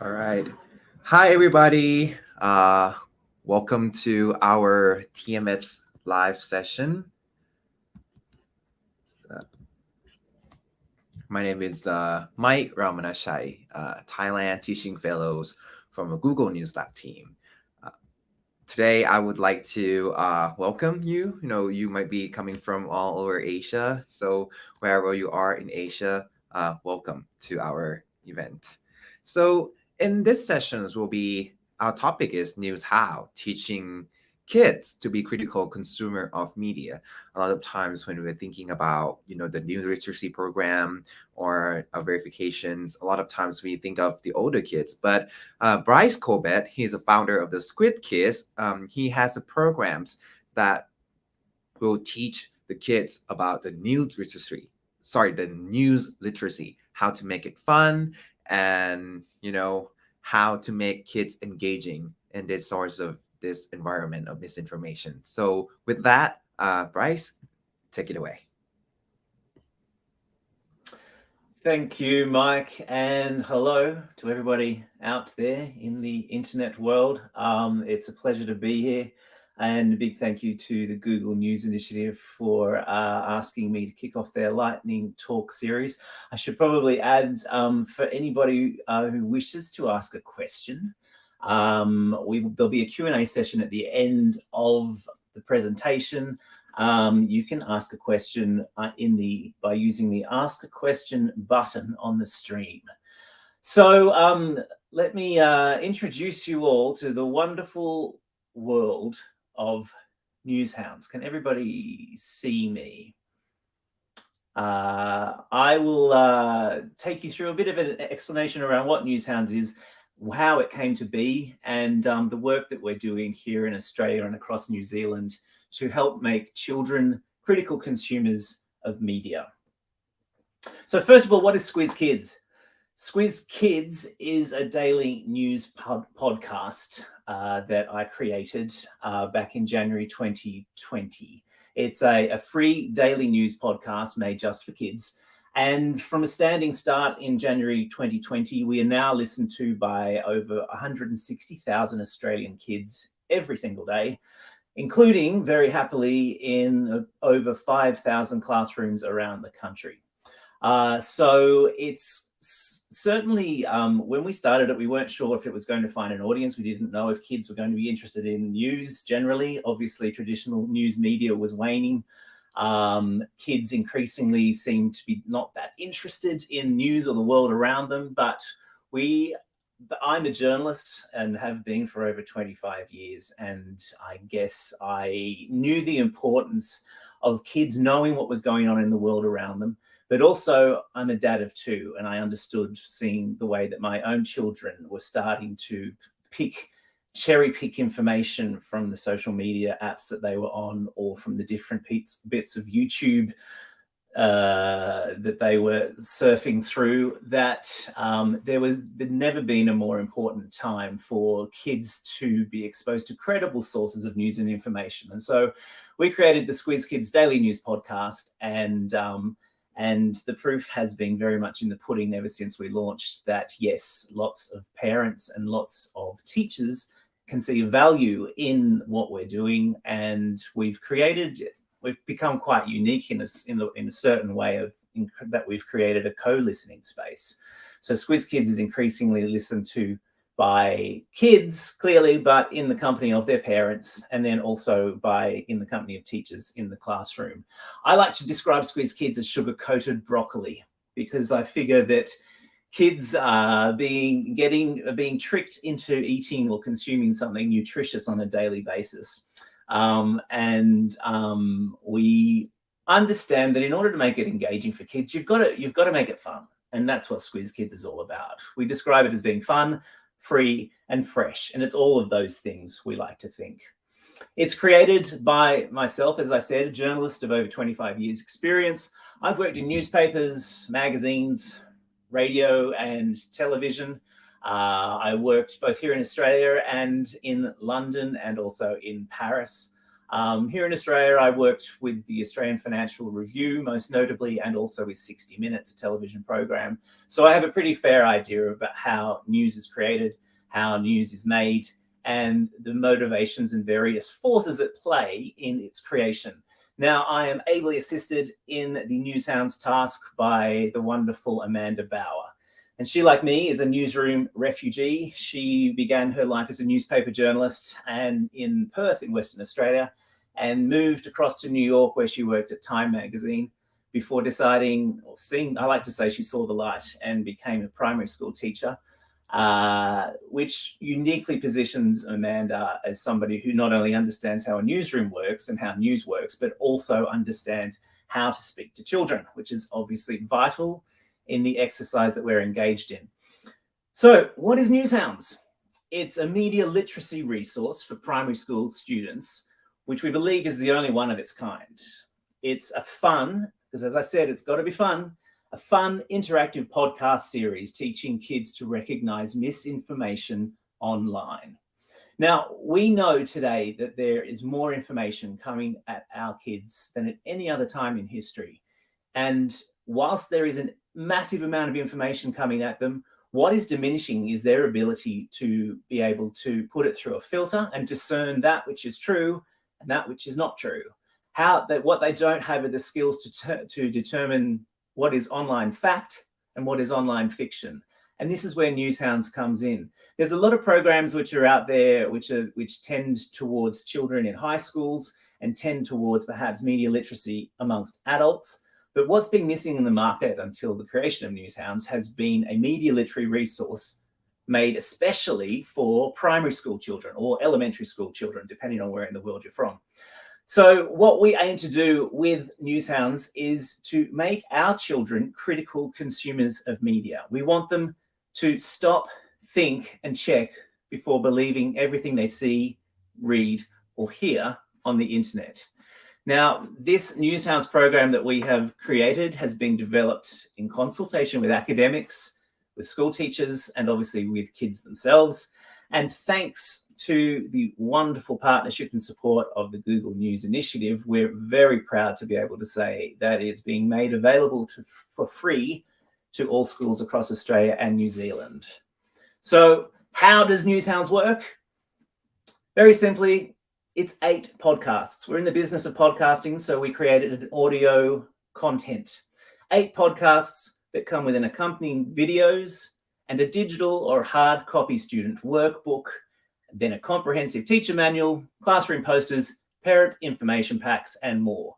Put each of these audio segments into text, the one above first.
All right. Hi, everybody. Welcome to our TMS live session. Uh, My name is Mike Ramanashai, Thailand Teaching Fellows from a Google News Lab team. Uh, Today, I would like to welcome you. You might be coming from all over Asia. So wherever you are in Asia, welcome to our event. So in this sessions our topic is News How, teaching kids to be critical consumer of media. A lot of times when we're thinking about, the new literacy program or verifications, a lot of times we think of the older kids, but Bryce Corbett, he's a founder of the Squiz Kids. He has programs that will teach the kids about the news literacy, how to make it fun, and how to make kids engaging in this environment of misinformation. So with that, Bryce, take it away. Thank you, Mike, and hello to everybody out there in the internet world. It's a pleasure to be here, and a big thank you to the Google News Initiative for asking me to kick off their Lightning Talk series. I should probably add, for anybody who wishes to ask a question, there'll be a Q&A session at the end of the presentation. You can ask a question by using the Ask a Question button on the stream. So let me introduce you all to the wonderful world of Newshounds. Can everybody see me? I will take you through a bit of an explanation around what Newshounds is, how it came to be, and the work that we're doing here in Australia and across New Zealand to help make children critical consumers of media. So first of all, what is Squiz Kids? Squiz Kids is a daily news podcast that I created back in January 2020. It's a free daily news podcast made just for kids. And from a standing start in January 2020, we are now listened to by over 160,000 Australian kids every single day, including very happily in over 5,000 classrooms around the country. So it's certainly, when we started it, we weren't sure if it was going to find an audience. We didn't know if kids were going to be interested in news generally. Obviously, traditional news media was waning. Kids increasingly seem to be not that interested in news or the world around them, but I'm a journalist and have been for over 25 years. And I guess I knew the importance of kids knowing what was going on in the world around them. But also I'm a dad of two, and I understood seeing the way that my own children were starting to cherry pick information from the social media apps that they were on, or from the different bits of YouTube that they were surfing through, that there'd never been a more important time for kids to be exposed to credible sources of news and information. And so we created the Squiz Kids Daily News Podcast, and the proof has been very much in the pudding ever since we launched that, yes, lots of parents and lots of teachers can see value in what we're doing. And we've become quite unique in a certain way that we've created a co-listening space. So Squiz Kids is increasingly listened to by kids, clearly, but in the company of their parents, and then also in the company of teachers in the classroom. I like to describe Squiz Kids as sugar-coated broccoli, because I figure that kids are being tricked into eating or consuming something nutritious on a daily basis. We understand that in order to make it engaging for kids, you've got to make it fun. And that's what Squiz Kids is all about. We describe it as being fun, free, and fresh. And it's all of those things, we like to think. It's created by myself, as I said, a journalist of over 25 years experience. I've worked in newspapers, magazines, radio, and television. I worked both here in Australia and in London, and also in Paris. Here in Australia, I worked with the Australian Financial Review, most notably, and also with 60 Minutes, a television program. So I have a pretty fair idea about how news is created, how news is made, and the motivations and various forces at play in its creation. Now, I am ably assisted in the Newshounds task by the wonderful Amanda Bauer. And she, like me, is a newsroom refugee. She began her life as a newspaper journalist and in Perth in Western Australia, and moved across to New York, where she worked at Time magazine before deciding, or seeing, I like to say she saw the light and became a primary school teacher, which uniquely positions Amanda as somebody who not only understands how a newsroom works and how news works, but also understands how to speak to children, which is obviously vital in the exercise that we're engaged in. So what is Newshounds? It's a media literacy resource for primary school students, which we believe is the only one of its kind. It's a fun, because as I said, it's got to be fun, a fun interactive podcast series teaching kids to recognize misinformation online. Now, we know today that there is more information coming at our kids than at any other time in history. And whilst there is a massive amount of information coming at them, what is diminishing is their ability to be able to put it through a filter and discern that which is true and that which is not true. What they don't have are the skills to determine what is online fact and what is online fiction. And this is where Newshounds comes in. There's a lot of programs which are out there which tend towards children in high schools and tend towards perhaps media literacy amongst adults. But what's been missing in the market until the creation of Newshounds has been a media literary resource made especially for primary school children or elementary school children, depending on where in the world you're from. So what we aim to do with Newshounds is to make our children critical consumers of media. We want them to stop, think, and check before believing everything they see, read, or hear on the internet. Now, this Newshounds program that we have created has been developed in consultation with academics, with school teachers, and obviously with kids themselves. And thanks to the wonderful partnership and support of the Google News Initiative, we're very proud to be able to say that it's being made available for free to all schools across Australia and New Zealand. So how does Newshounds work? Very simply, it's 8 podcasts. We're in the business of podcasting, so we created an audio content. 8 podcasts that come with an accompanying videos and a digital or hard copy student workbook, then a comprehensive teacher manual, classroom posters, parent information packs, and more.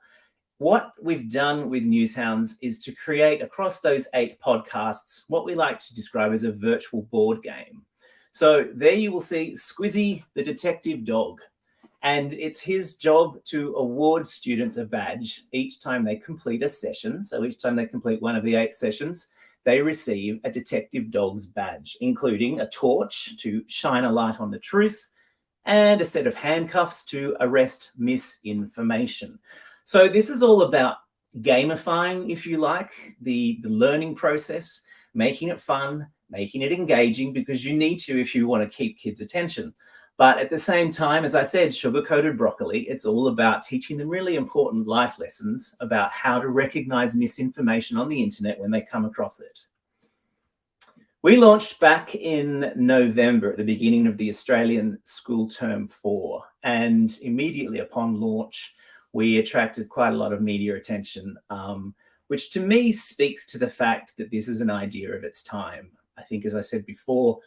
What we've done with Newshounds is to create across those 8 podcasts what we like to describe as a virtual board game. So there you will see Squizzy, the detective dog. And it's his job to award students a badge each time they complete a session. So each time they complete one of the 8 sessions, they receive a detective dog's badge, including a torch to shine a light on the truth and a set of handcuffs to arrest misinformation. So this is all about gamifying, if you like, the learning process, making it fun, making it engaging, because you need to if you want to keep kids' attention. But at the same time, as I said, sugar-coated broccoli, it's all about teaching them really important life lessons about how to recognize misinformation on the internet when they come across it. We launched back in November at the beginning of the Australian school term 4. And immediately upon launch, we attracted quite a lot of media attention, which to me speaks to the fact that this is an idea of its time. I think, as I said before,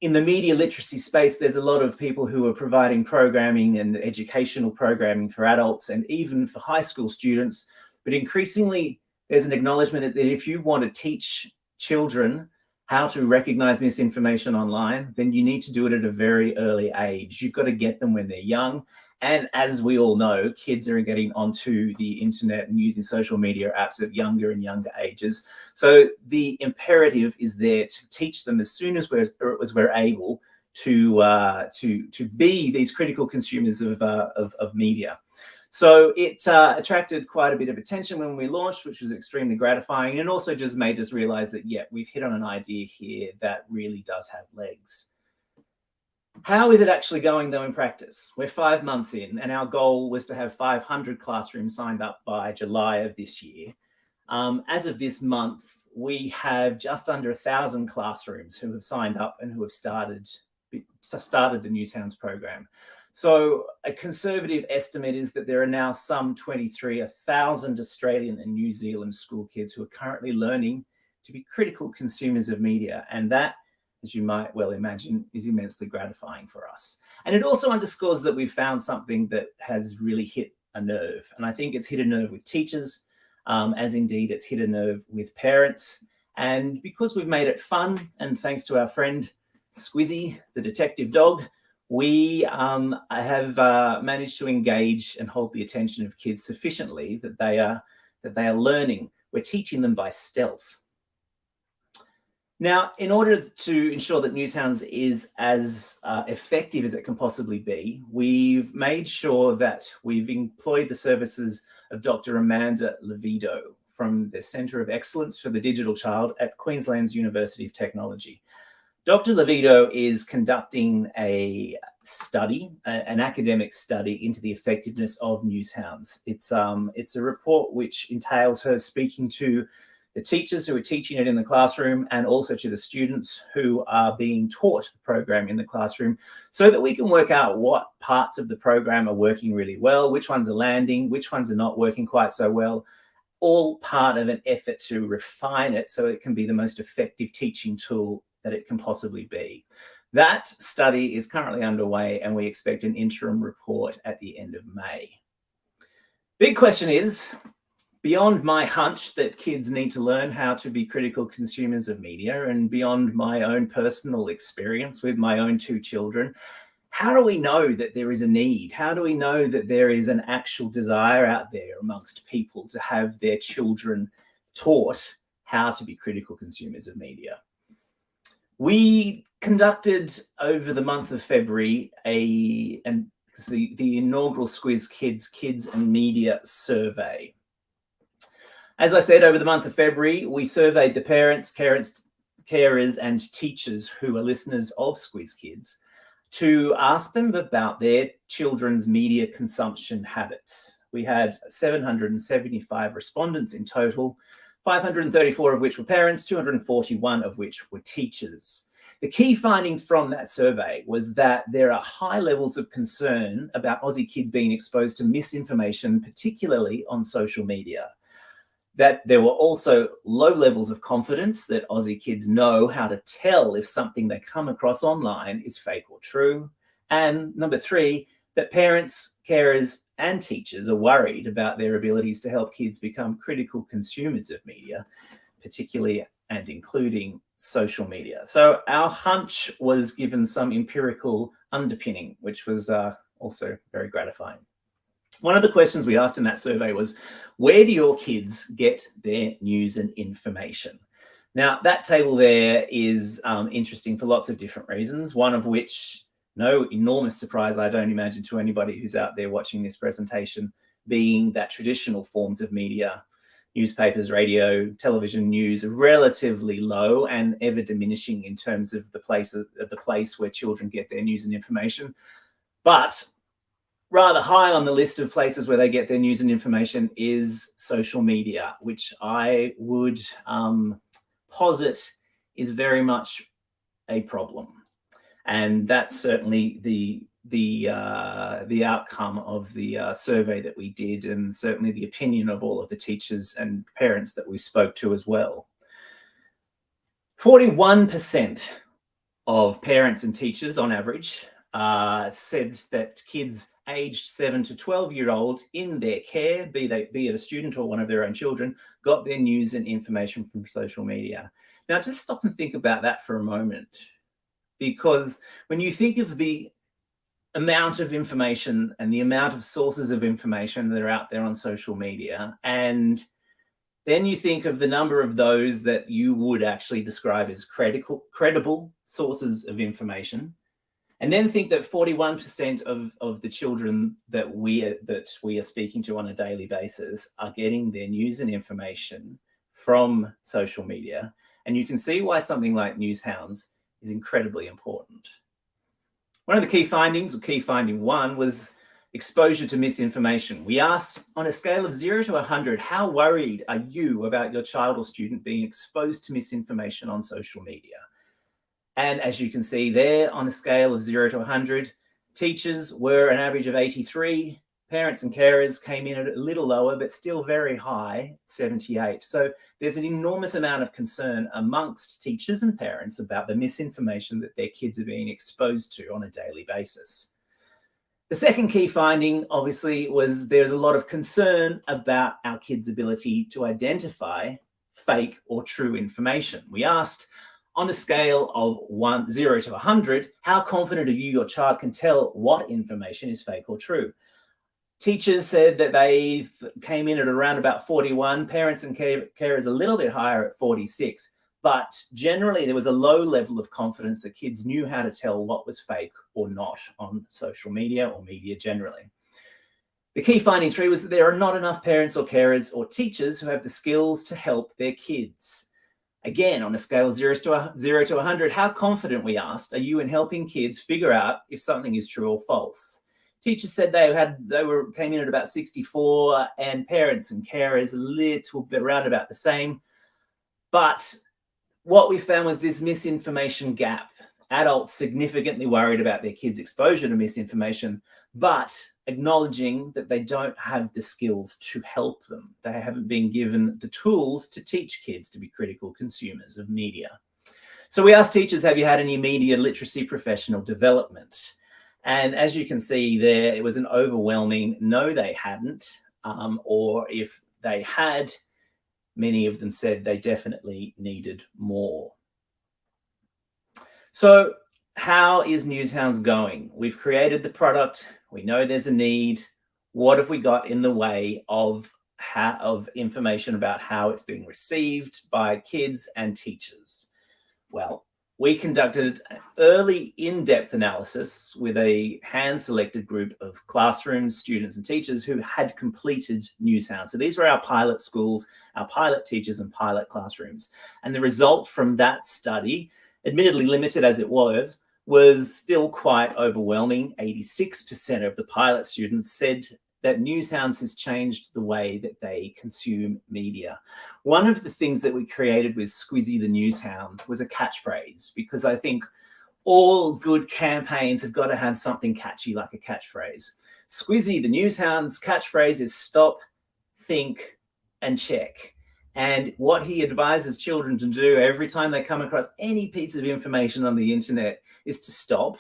in the media literacy space, there's a lot of people who are providing programming and educational programming for adults and even for high school students. But increasingly, there's an acknowledgement that if you want to teach children how to recognize misinformation online, then you need to do it at a very early age. You've got to get them when they're young. And as we all know, kids are getting onto the internet and using social media apps at younger and younger ages. So the imperative is there to teach them as soon as we're able to be these critical consumers of media. So it attracted quite a bit of attention when we launched, which was extremely gratifying, and also just made us realize that, yeah, we've hit on an idea here that really does have legs. How is it actually going though in practice? We're 5 months in, and our goal was to have 500 classrooms signed up by July of this year. As of this month, we have just under 1,000 classrooms who have signed up and who have started the Newshounds program. So a conservative estimate is that there are now some 23,000 Australian and New Zealand school kids who are currently learning to be critical consumers of media. And that, as you might well imagine, is immensely gratifying for us. And it also underscores that we've found something that has really hit a nerve. And I think it's hit a nerve with teachers, as indeed it's hit a nerve with parents. And because we've made it fun, and thanks to our friend Squizzy, the detective dog, we have managed to engage and hold the attention of kids sufficiently that they are learning. We're teaching them by stealth. Now, in order to ensure that Newshounds is as effective as it can possibly be, we've made sure that we've employed the services of Dr. Amanda Levido from the Centre of Excellence for the Digital Child at Queensland's University of Technology. Dr. Levido is conducting a study, an academic study into the effectiveness of Newshounds. It's a report which entails her speaking to the teachers who are teaching it in the classroom and also to the students who are being taught the program in the classroom, so that we can work out what parts of the program are working really well, which ones are landing, which ones are not working quite so well, all part of an effort to refine it so it can be the most effective teaching tool that it can possibly be. That study is currently underway, and we expect an interim report at the end of May. Big question is, beyond my hunch that kids need to learn how to be critical consumers of media, and beyond my own personal experience with my own 2 children, how do we know that there is a need? How do we know that there is an actual desire out there amongst people to have their children taught how to be critical consumers of media? We conducted over the month of February the inaugural Squiz Kids and Media survey. As I said, over the month of February, we surveyed the parents, carers, and teachers who are listeners of Squiz Kids to ask them about their children's media consumption habits. We had 775 respondents in total, 534 of which were parents, 241 of which were teachers. The key findings from that survey was that there are high levels of concern about Aussie kids being exposed to misinformation, particularly on social media. That there were also low levels of confidence that Aussie kids know how to tell if something they come across online is fake or true. And number 3, that parents, carers, and teachers are worried about their abilities to help kids become critical consumers of media, particularly and including social media. So our hunch was given some empirical underpinning, which was also very gratifying. One of the questions we asked in that survey was, where do your kids get their news and information? Now, that table there is interesting for lots of different reasons, one of which, no enormous surprise, I don't imagine, to anybody who's out there watching this presentation, being that traditional forms of media, newspapers, radio, television news, are relatively low and ever diminishing in terms of the place where children get their news and information. But rather high on the list of places where they get their news and information is social media, which I would posit is very much a problem. And that's certainly the outcome of the survey that we did, and certainly the opinion of all of the teachers and parents that we spoke to as well. 41% of parents and teachers on average said that kids aged 7 to 12-year-olds in their care, be it a student or one of their own children, got their news and information from social media. Now, just stop and think about that for a moment, because when you think of the amount of information and the amount of sources of information that are out there on social media, and then you think of the number of those that you would actually describe as credible sources of information, and then think that 41% of the children that we are speaking to on a daily basis are getting their news and information from social media. And you can see why something like Newshounds is incredibly important. One of the key findings, or key finding one, was exposure to misinformation. We asked, on a scale of 0 to 100, how worried are you about your child or student being exposed to misinformation on social media? And as you can see there, on a scale of 0 to 100, teachers were an average of 83. Parents and carers came in at a little lower, but still very high, 78. So there's an enormous amount of concern amongst teachers and parents about the misinformation that their kids are being exposed to on a daily basis. The second key finding, obviously, was there's a lot of concern about our kids' ability to identify fake or true information. We asked, on a scale of 0 to 100, how confident are you your child can tell what information is fake or true? Teachers said that they came in at around about 41, parents and carers a little bit higher at 46. But generally, there was a low level of confidence that kids knew how to tell what was fake or not on social media or media generally. The key finding 3 was that there are not enough parents or carers or teachers who have the skills to help their kids. Again, on a scale of 0 to 100, how confident, we asked, are you in helping kids figure out if something is true or false? Teachers said came in at about 64, and parents and carers a little bit around about the same. But what we found was this misinformation gap. Adults significantly worried about their kids' exposure to misinformation, but acknowledging that they don't have the skills to help them. They haven't been given the tools to teach kids to be critical consumers of media. So we asked teachers, have you had any media literacy professional development? And as you can see there, it was an overwhelming no, they hadn't. Or if they had, many of them said they definitely needed more. So how is Newshounds going? We've created the product. We know there's a need. What have we got in the way of information about how it's being received by kids and teachers? Well, we conducted an early in-depth analysis with a hand-selected group of classrooms, students and teachers who had completed Newshounds. So these were our pilot schools, our pilot teachers and pilot classrooms. And the result from that study, admittedly limited as it was still quite overwhelming. 86% of the pilot students said that Newshounds has changed the way that they consume media. One of the things that we created with Squizzy the Newshound was a catchphrase, because I think all good campaigns have got to have something catchy like a catchphrase. Squizzy the Newshound's catchphrase is stop, think, and check. And what he advises children to do every time they come across any piece of information on the internet is to stop,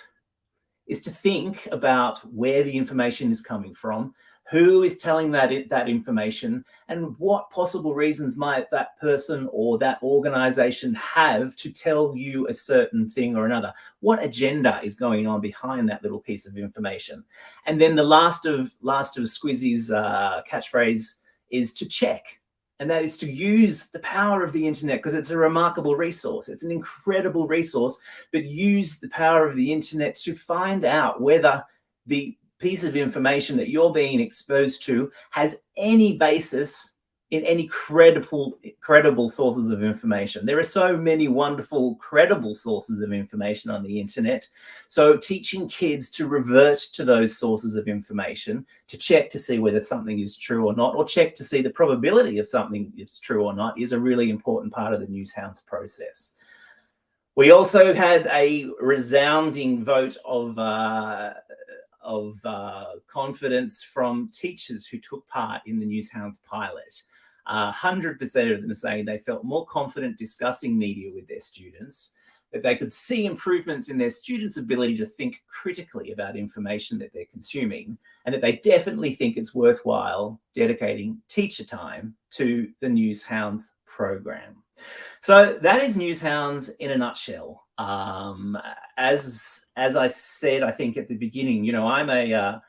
is to think about where the information is coming from, who is telling that information, and what possible reasons might that person or that organization have to tell you a certain thing or another. What agenda is going on behind that little piece of information? And then the last of Squizzy's catchphrase is to check. And that is to use the power of the internet, because it's a remarkable resource. It's an incredible resource, but use the power of the internet to find out whether the piece of information that you're being exposed to has any basis in any credible sources of information. There are so many wonderful, credible sources of information on the internet. So teaching kids to revert to those sources of information, to check to see whether something is true or not, or check to see the probability of something is true or not, is a really important part of the Newshounds process. We also had a resounding vote of confidence from teachers who took part in the Newshounds pilot. 100% of them saying they felt more confident discussing media with their students, that they could see improvements in their students' ability to think critically about information that they're consuming, and that they definitely think it's worthwhile dedicating teacher time to the Newshounds program. So that is Newshounds in a nutshell. As I said, I think at the beginning, you know, I'm an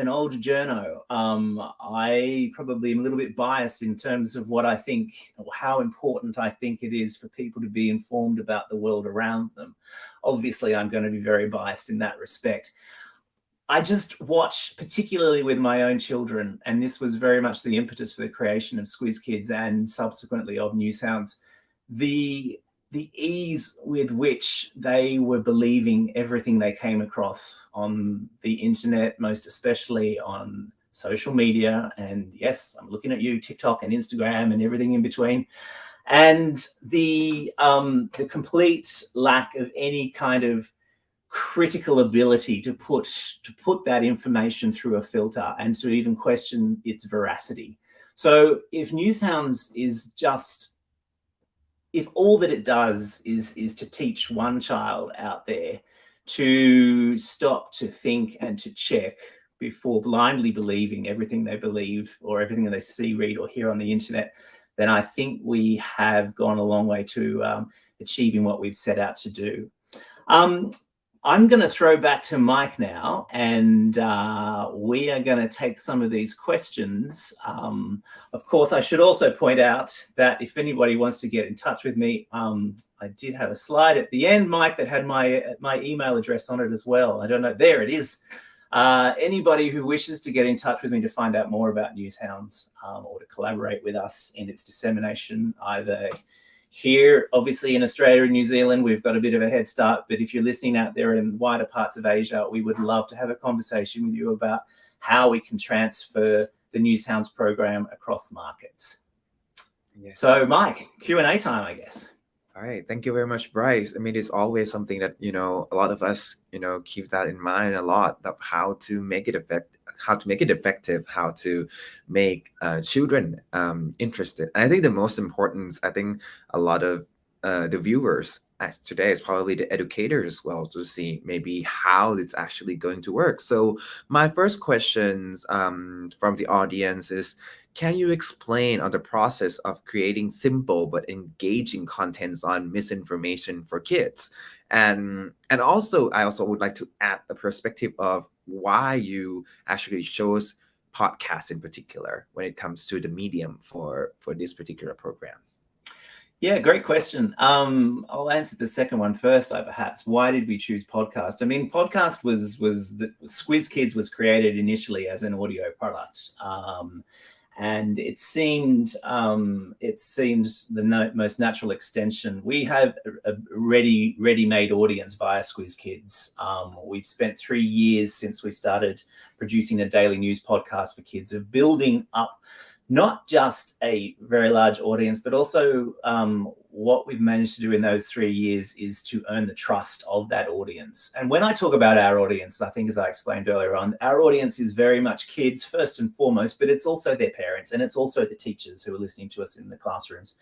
old journo. I probably am a little bit biased in terms of what I think, or how important I think it is for people to be informed about the world around them. Obviously, I'm going to be very biased in that respect. I just watch, particularly with my own children, and this was very much the impetus for the creation of Squiz Kids and subsequently of Newshounds, the the ease with which they were believing everything they came across on the internet, most especially on social media. And yes, I'm looking at you, TikTok and Instagram and everything in between. And the complete lack of any kind of critical ability to put that information through a filter and to even question its veracity. So if Newshounds is just, if all that it does is to teach one child out there to stop, to think and to check before blindly believing everything they believe or everything that they see, read or hear on the internet, then I think we have gone a long way to achieving what we've set out to do. I'm going to throw back to Mike now, and we are going to take some of these questions. Of course, I should also point out that if anybody wants to get in touch with me, I did have a slide at the end, Mike, that had my email address on it as well. I don't know. There it is. Anybody who wishes to get in touch with me to find out more about Newshounds or to collaborate with us in its dissemination, either here, obviously in Australia and New Zealand, we've got a bit of a head start. But if you're listening out there in wider parts of Asia, we would love to have a conversation with you about how we can transfer the Newshounds program across markets. Yeah. So, Mike, Q&A time, I guess. All right. Thank you very much, Bryce. I mean, it's always something that, a lot of us, keep that in mind a lot, of how to make it effective, how to make children interested. And I think the most important, I think a lot of the viewers today is probably the educators as well, to see maybe how it's actually going to work. So my first questions from the audience is, can you explain on the process of creating simple but engaging contents on misinformation for kids? And also, I also would like to add the perspective of why you actually chose podcasts in particular when it comes to the medium for this particular program. Yeah, great question. I'll answer the second one first, perhaps. Why did we choose podcast? I mean, podcast was the Squiz Kids was created initially as an audio product. And it seemed the most natural extension. We have a ready-made audience via Squiz Kids. We've spent 3 years since we started producing a daily news podcast for kids of building up not just a very large audience, but also what we've managed to do in those 3 years is to earn the trust of that audience. And when I talk about our audience, I think, as I explained earlier on, our audience is very much kids first and foremost, but it's also their parents and it's also the teachers who are listening to us in the classrooms.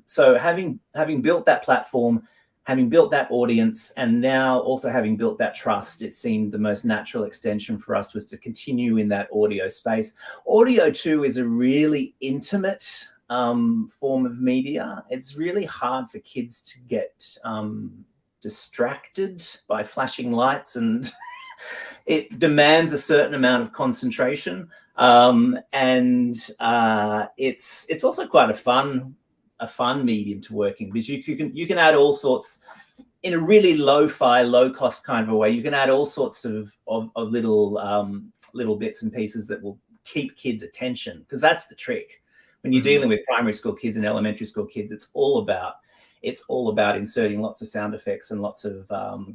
So having built that platform, having built that audience, and now also having built that trust, it seemed the most natural extension for us was to continue in that audio space. Audio too is a really intimate form of media. It's really hard for kids to get distracted by flashing lights, and it demands a certain amount of concentration. It's also quite a fun medium to work in, because you can add all sorts in a really lo-fi, low-cost kind of a way. You can add all sorts of little bits and pieces that will keep kids' attention, because that's the trick. When you're dealing with primary school kids and elementary school kids, it's all about inserting lots of sound effects and lots of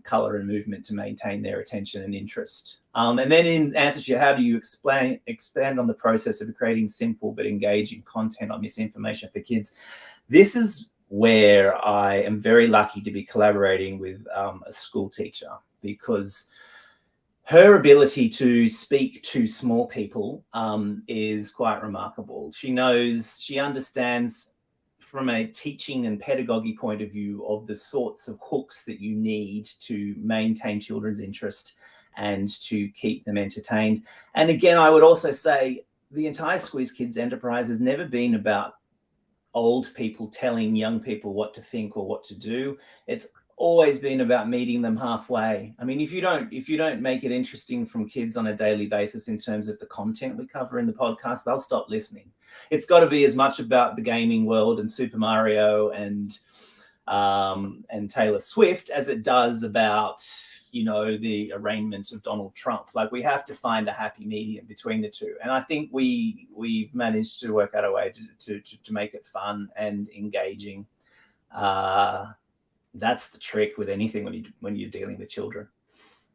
color and movement to maintain their attention and interest. And then in answer to how do you expand on the process of creating simple but engaging content on misinformation for kids? This is where I am very lucky to be collaborating with a school teacher, because her ability to speak to small people is quite remarkable. She understands from a teaching and pedagogy point of view of the sorts of hooks that you need to maintain children's interest and to keep them entertained. And again, I would also say the entire Squiz Kids enterprise has never been about old people telling young people what to think or what to do. It's always been about meeting them halfway. I mean, if you don't make it interesting from kids on a daily basis in terms of the content we cover in the podcast, they'll stop listening. It's got to be as much about the gaming world and Super Mario and Taylor Swift as it does about, the arraignment of Donald Trump. Like, we have to find a happy medium between the two. And I think we've managed to work out a way to make it fun and engaging. That's the trick with anything when you're dealing with children.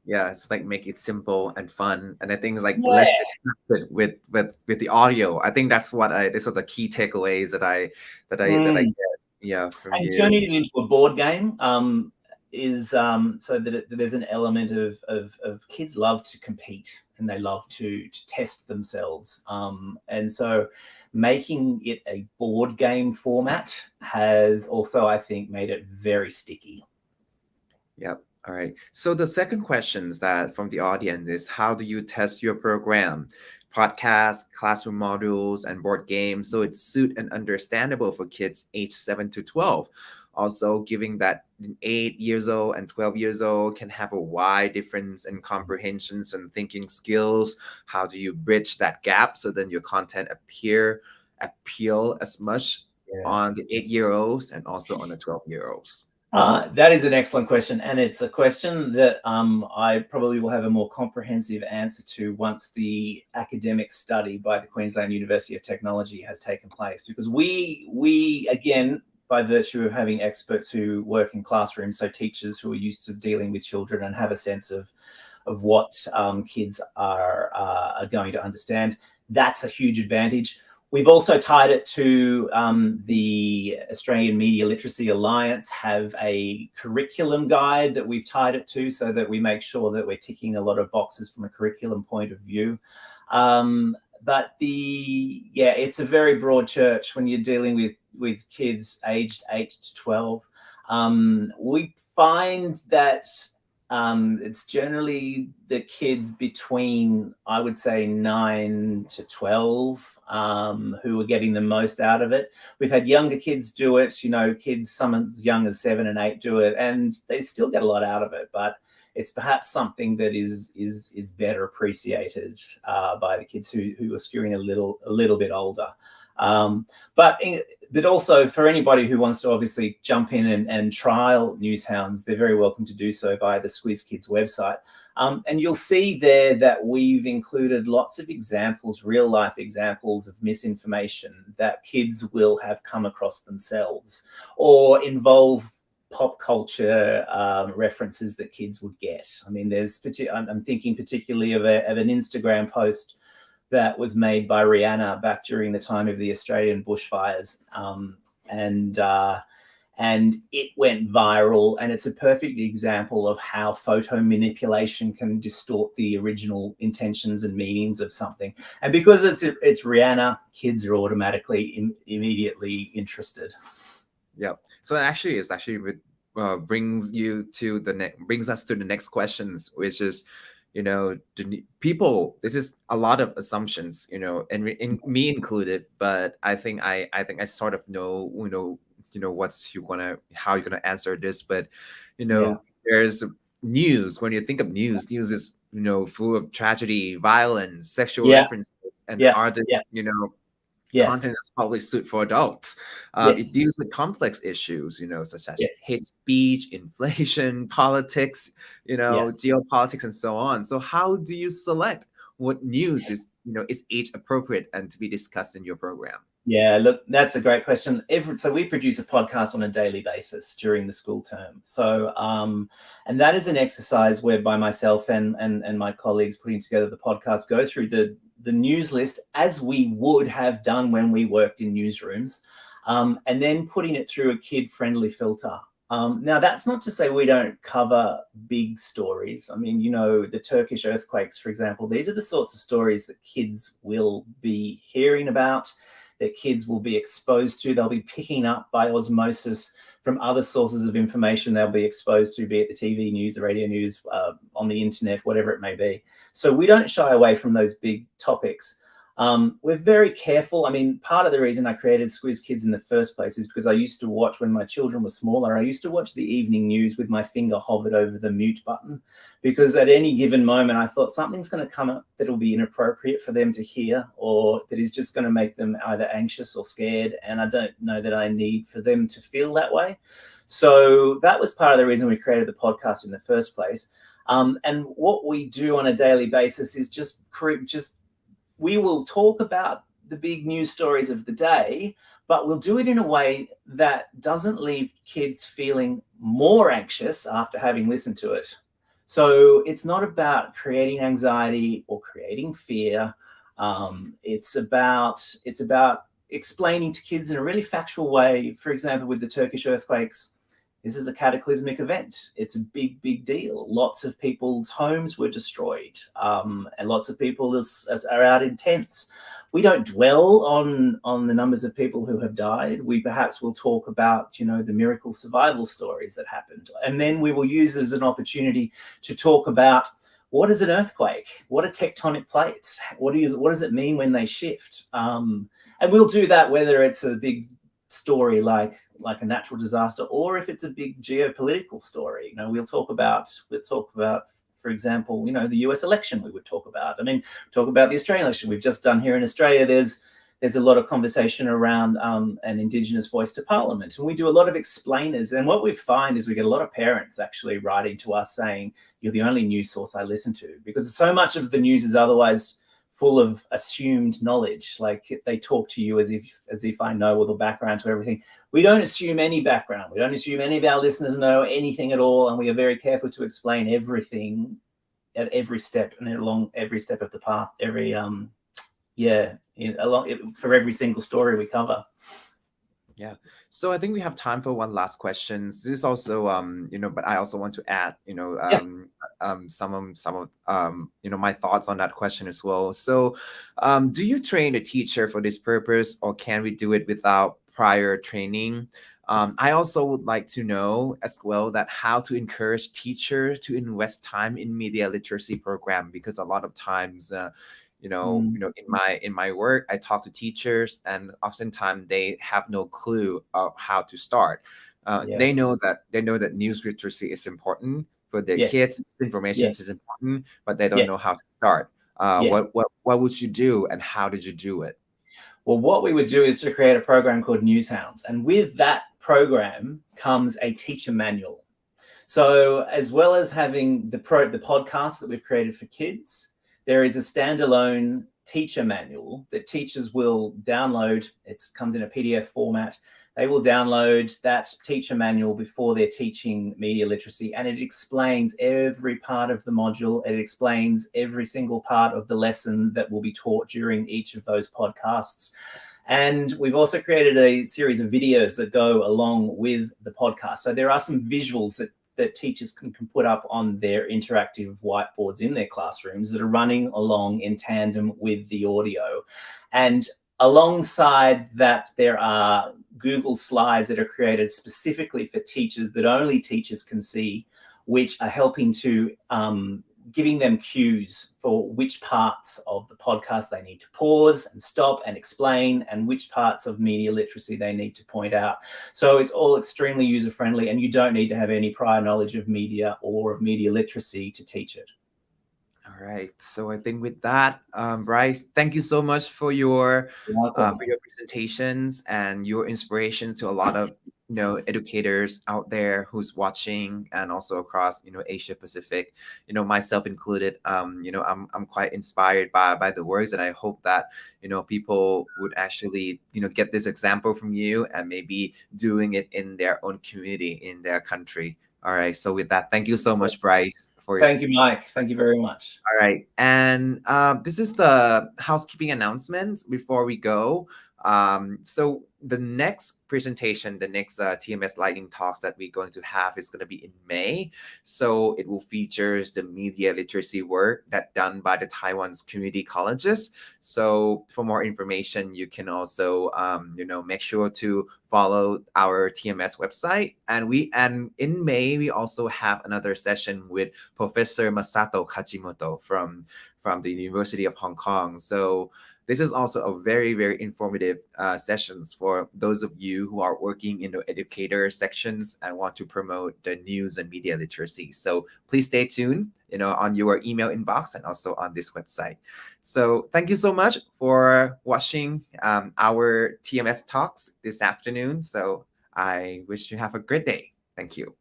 Yeah, it's like make it simple and fun, and I think it's like Yeah. less distracted with the audio. I think that's what I these are the key takeaways that I Mm. get, yeah, from And you. turning it into a board game is so that there's an element of kids love to compete and they love to test themselves. And so making it a board game format has also, I think, made it very sticky. Yep. All right. So the second questions that from the audience is, how do you test your program? Podcast, classroom modules, and board games, so it's suit and understandable for kids age 7 to 12. Also, giving that 8 years old and 12 years old can have a wide difference in comprehensions and thinking skills. How do you bridge that gap so then your content appeal as much Yeah. on the 8-year-olds and also on the 12-year-olds? That is an excellent question, and it's a question that I probably will have a more comprehensive answer to once the academic study by the Queensland University of Technology has taken place. Because we again, by virtue of having experts who work in classrooms, so teachers who are used to dealing with children and have a sense of what kids are going to understand, that's a huge advantage. We've also tied it to the Australian Media Literacy Alliance have a curriculum guide that we've tied it to, so that we make sure that we're ticking a lot of boxes from a curriculum point of view. But it's a very broad church when you're dealing with kids aged 8 to 12. We find that it's generally the kids between, I would say, 9 to 12 who are getting the most out of it. We've had younger kids do it, kids some as young as 7 and 8 do it, and they still get a lot out of it. But it's perhaps something that is better appreciated by the kids who are skewing a little bit older. But also for anybody who wants to obviously jump in and trial Newshounds, they're very welcome to do so via the Squiz Kids website. And you'll see there that we've included lots of examples, real life examples of misinformation that kids will have come across themselves or involve pop culture references that kids would get. I mean, I'm thinking particularly of an Instagram post that was made by Rihanna back during the time of the Australian bushfires. And it went viral, and it's a perfect example of how photo manipulation can distort the original intentions and meanings of something. And because it's Rihanna, kids are automatically immediately interested. Yeah. So actually, it's actually brings us to the next questions, which is, people. This is a lot of assumptions, and me included. But I think I sort of know, how you're gonna answer this. But there's news. When you think of news is full of tragedy, violence, sexual references, and ardent, content is probably suited for adults. It deals with complex issues, such as hate speech, inflation, politics, geopolitics, and so on. So how do you select what news is age appropriate and to be discussed in your program? Yeah, look, that's a great question. So we produce a podcast on a daily basis during the school term. So, and that is an exercise whereby myself and my colleagues putting together the podcast go through the news list as we would have done when we worked in newsrooms, and then putting it through a kid-friendly filter. Now, that's not to say we don't cover big stories. I mean, the Turkish earthquakes, for example, these are the sorts of stories that kids will be hearing about, that kids will be exposed to. They'll be picking up by osmosis from other sources of information they'll be exposed to, be it the TV news, the radio news, on the internet, whatever it may be. So we don't shy away from those big topics. We're very careful. I mean, part of the reason I created Squiz Kids in the first place is because I used to watch, when my children were smaller, I used to watch the evening news with my finger hovered over the mute button, because at any given moment, I thought something's going to come up that'll be inappropriate for them to hear, or that is just going to make them either anxious or scared. And I don't know that I need for them to feel that way. So that was part of the reason we created the podcast in the first place. And what we do on a daily basis is just we will talk about the big news stories of the day, but we'll do it in a way that doesn't leave kids feeling more anxious after having listened to it. So it's not about creating anxiety or creating fear. It's about explaining to kids in a really factual way. For example, with the Turkish earthquakes, this is a cataclysmic event. It's a big, big deal. Lots of people's homes were destroyed, and lots of people are out in tents. We don't dwell on the numbers of people who have died. We perhaps will talk about, the miracle survival stories that happened. And then we will use it as an opportunity to talk about, what is an earthquake? What are tectonic plates? What does it mean when they shift? And we'll do that whether it's a big story like a natural disaster, or if it's a big geopolitical story. We'll talk about, for example, the US election. We would talk about. Talk about the Australian election we've just done here in Australia. There's a lot of conversation around an Indigenous voice to Parliament, and we do a lot of explainers. And what we find is we get a lot of parents actually writing to us saying, "You're the only news source I listen to," because so much of the news is otherwise full of assumed knowledge. Like, they talk to you as if I know all the background to everything. We don't assume any background. We don't assume any of our listeners know anything at all, and we are very careful to explain everything at every step and along every step of the path. For every single story we cover. Yeah. So I think we have time for one last question. This is also, but I also want to add, some of my thoughts on that question as well. So, do you train a teacher for this purpose, or can we do it without prior training? I also would like to know as well that how to encourage teachers to invest time in media literacy program, because a lot of times, in my work, I talk to teachers, and oftentimes they have no clue of how to start. They know that news literacy is important for their kids. Information is important, but they don't know how to start. What would you do, and how did you do it? Well, what we would do is to create a program called Newshounds, and with that program comes a teacher manual. So as well as having the podcast that we've created for kids, there is a standalone teacher manual that teachers will download. It comes in a PDF format. They will download that teacher manual before they're teaching media literacy, and it explains every part of the module. It explains every single part of the lesson that will be taught during each of those podcasts. And we've also created a series of videos that go along with the podcast. So there are some visuals that teachers can put up on their interactive whiteboards in their classrooms that are running along in tandem with the audio. And alongside that, there are Google slides that are created specifically for teachers that only teachers can see, which are helping to giving them cues for which parts of the podcast they need to pause and stop and explain, and which parts of media literacy they need to point out. So it's all extremely user-friendly, and you don't need to have any prior knowledge of media or of media literacy to teach it. All right. So I think with that, Bryce, thank you so much for your presentations and your inspiration to a lot of educators out there who's watching, and also across Asia Pacific, myself included. I'm quite inspired by the words, and I hope that people would actually get this example from you and maybe doing it in their own community, in their country. All right. So with that, thank you so much, Bryce. Thank you, Mike. Thank you very much. All right. And this is the housekeeping announcements before we go. So the next presentation, the next TMS Lightning Talks that we're going to have is going to be in May. So it will feature the media literacy work that's done by the Taiwan's community colleges. So for more information, you can also, make sure to follow our TMS website. And in May, we also have another session with Professor Masato Kajimoto from the University of Hong Kong. So this is also a very, very informative sessions for those of you who are working in the educator sections and want to promote the news and media literacy. So please stay tuned, on your email inbox and also on this website. So thank you so much for watching our TMS talks this afternoon. So I wish you have a great day. Thank you.